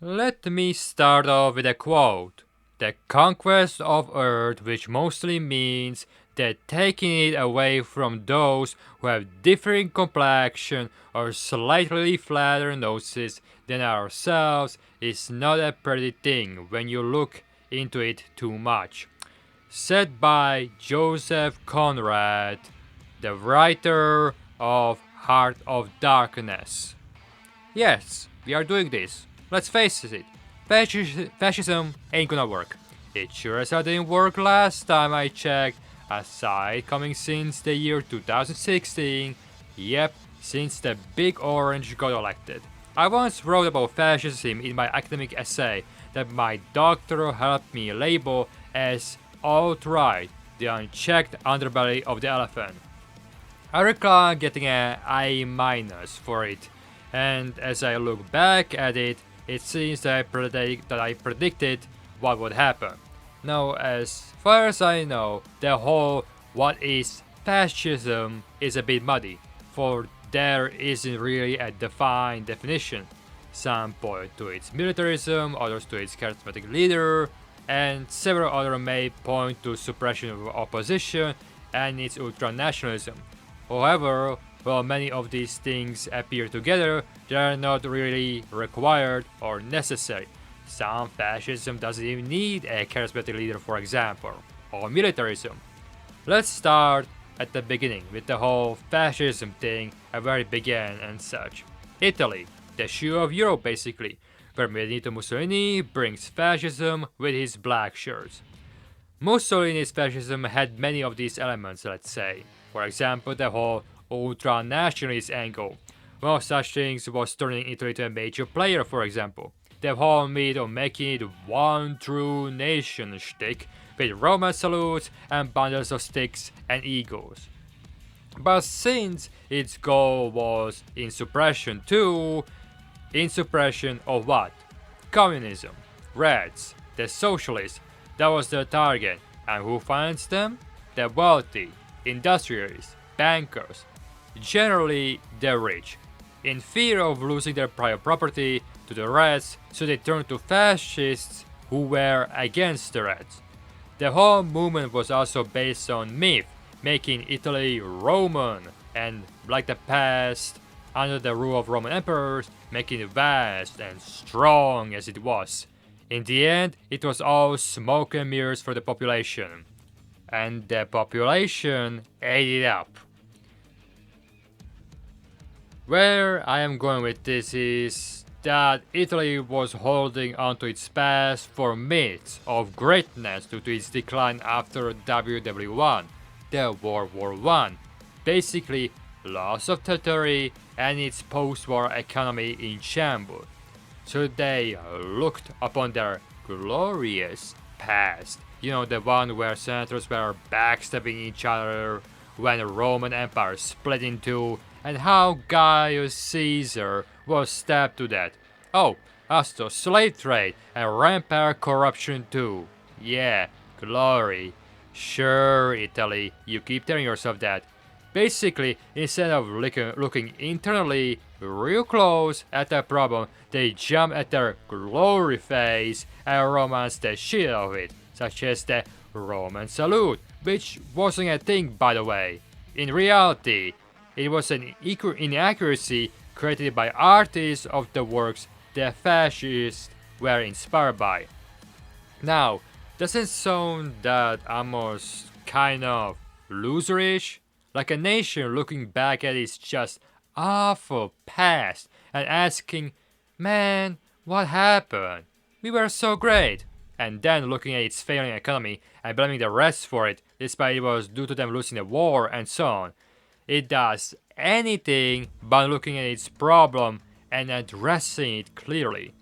Let me start off with a quote. The conquest of Earth, which mostly means that taking it away from those who have differing complexion or slightly flatter noses than ourselves, is not a pretty thing when you look into it too much. Said by Joseph Conrad, the writer of Heart of Darkness. Yes, we are doing this. Let's face it, fascism ain't gonna work. It sure as hell didn't work last time I checked, aside coming since the year 2016. Yep, since the Big Orange got elected. I once wrote about fascism in my academic essay that my doctor helped me label as alt-right, the unchecked underbelly of the elephant. I recall getting an A minus for it, and as I look back at it, it seems that I predicted what would happen. Now, as far as I know, the whole what is fascism is a bit muddy, for there isn't really a defined definition. Some point to its militarism, others to its charismatic leader, and several others may point to suppression of opposition and its ultranationalism. However, while many of these things appear together, they are not really required or necessary. Some fascism doesn't even need a charismatic leader, for example, or militarism. Let's start at the beginning with the whole fascism thing and where it began and such. Italy, the shoe of Europe basically, where Benito Mussolini brings fascism with his black shirts. Mussolini's fascism had many of these elements, let's say. For example, the whole ultra-nationalist angle. One of such things was turning Italy into a major player, for example. The whole myth of making it one true nation shtick with Roman salutes and bundles of sticks and eagles. But since its goal was in suppression too, in suppression of what? Communism, Reds, the socialists, that was their target. And who finds them? The wealthy, industrialists, bankers, generally the rich, in fear of losing their private property to the Reds, so they turned to fascists who were against the Reds. The whole movement was also based on myth, making Italy Roman, and like the past, under the rule of Roman emperors, making it vast and strong as it was. In the end, it was all smoke and mirrors for the population. And the population ate it up. Where I am going with this is that Italy was holding onto its past for myths of greatness due to its decline after WW1, the World War I. Basically, loss of territory and its post-war economy in shambles. So they looked upon their glorious past. You know, the one where senators were backstabbing each other when the Roman Empire split in two, and how Gaius Caesar was stabbed to death. Oh, also slave trade and rampant corruption too. Yeah, glory. Sure, Italy, you keep telling yourself that. Basically, instead of looking internally real close at the problem, they jump at their glory phase and romance the shit out of it, such as the Roman salute, which wasn't a thing by the way. In reality, it was an inaccuracy created by artists of the works the fascists were inspired by. Now, doesn't sound that almost kind of loserish? Like a nation looking back at its just awful past and asking, man, what happened? We were so great. And then looking at its failing economy and blaming the rest for it, despite it was due to them losing the war and so on. It does anything but looking at its problem and addressing it clearly.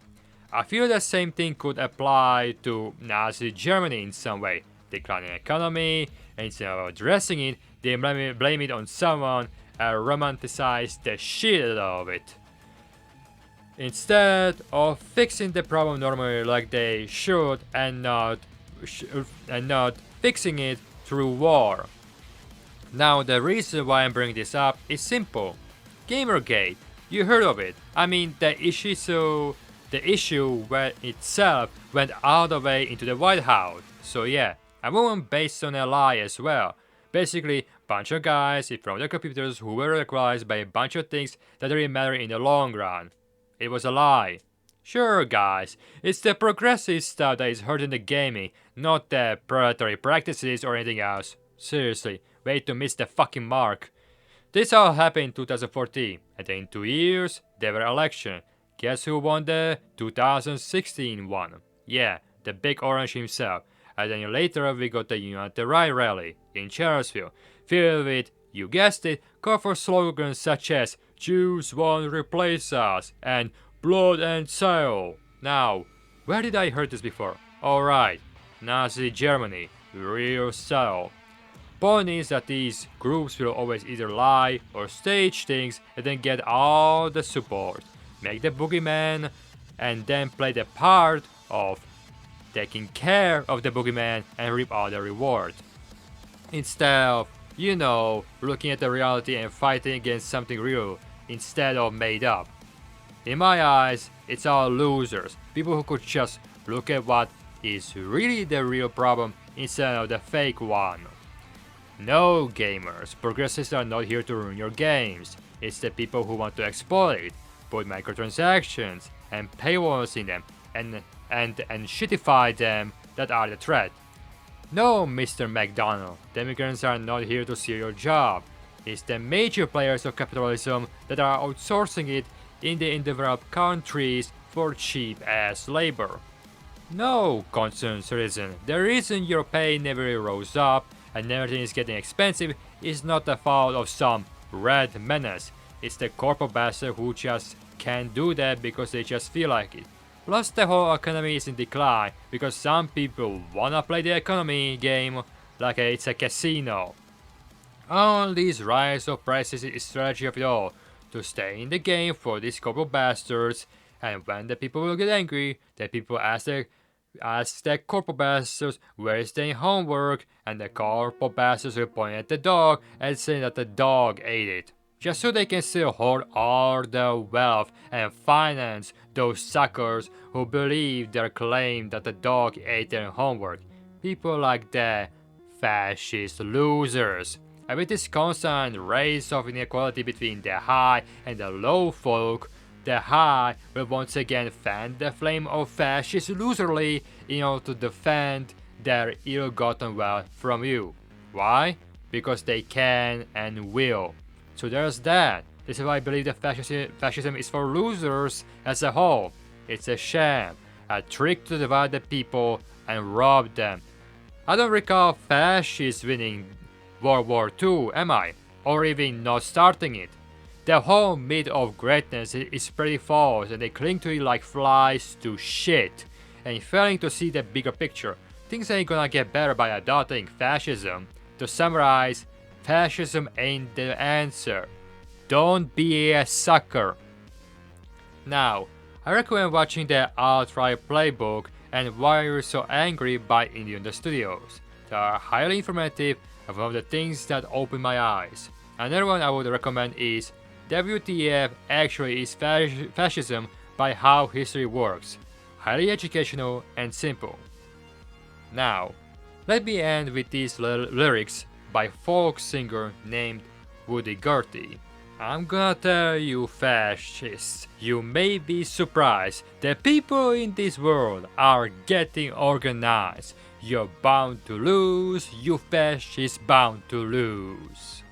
I feel the same thing could apply to Nazi Germany in some way. Declining economy, and instead of addressing it, they blame it on someone and romanticize the shit out of it. Instead of fixing the problem normally like they should and not fixing it through war. Now the reason why I'm bringing this up is simple. Gamergate, you heard of it. I mean the The issue itself went all the way into the White House. So yeah, a movement based on a lie as well. Basically, bunch of guys in front of the computers who were radicalized by a bunch of things that didn't matter in the long run. It was a lie. Sure guys, it's the progressive stuff that is hurting the gaming, not the predatory practices or anything else. Seriously, way to miss the fucking mark. This all happened in 2014, and then in 2 years, there were elections. Guess who won the 2016 one? Yeah, the big orange himself. And then later we got the United Riot rally in Charlottesville, filled with, you guessed it, colorful slogans such as Jews won't replace us and blood and soil. Now, where did I heard this before? Alright, Nazi Germany, real soil. Point is that these groups will always either lie or stage things and then get all the support, make the boogeyman, and then play the part of taking care of the boogeyman and reap all the reward. Instead of, looking at the reality and fighting against something real instead of made up. In my eyes, it's all losers, people who could just look at what is really the real problem instead of the fake one. No gamers, progressives are not here to ruin your games. It's the people who want to exploit, put microtransactions and paywalls in them and shitify them that are the threat. No, Mr. McDonald, the immigrants are not here to steal your job. It's the major players of capitalism that are outsourcing it in the developed countries for cheap-ass labor. No, concerned citizen, the reason your pay never rose up and everything is getting expensive is not the fault of some red menace. It's the corporate bastard who just can't do that because they just feel like it. Plus the whole economy is in decline because some people wanna play the economy game like it's a casino. All these rise of prices is strategy of it all, to stay in the game for these corporate bastards, and when the people will get angry, the people ask the corporate bastards where is their homework, and the corporate bastards will point at the dog and say that the dog ate it. Just so they can still hold all the wealth and finance those suckers who believe their claim that the dog ate their homework. People like the fascist losers. And with this constant race of inequality between the high and the low folk, the high will once again fan the flame of fascist loserly in order to defend their ill-gotten wealth from you. Why? Because they can and will. So there's that. This is why I believe that fascism is for losers as a whole. It's a sham, a trick to divide the people and rob them. I don't recall fascists winning World War II, am I? Or even not starting it. The whole myth of greatness is pretty false and they cling to it like flies to shit. And failing to see the bigger picture, things ain't gonna get better by adopting fascism. To summarize, fascism ain't the answer. Don't be a sucker. Now, I recommend watching the alt-right Playbook and Why You're So Angry by Innuendo Studios. They are highly informative and one of the things that opened my eyes. Another one I would recommend is WTF Actually Is Fascism by How History Works. Highly educational and simple. Now, let me end with these lyrics by folk singer named Woody Guthrie. I'm gonna tell you fascists, you may be surprised that people in this world are getting organized. You're bound to lose, you fascists bound to lose.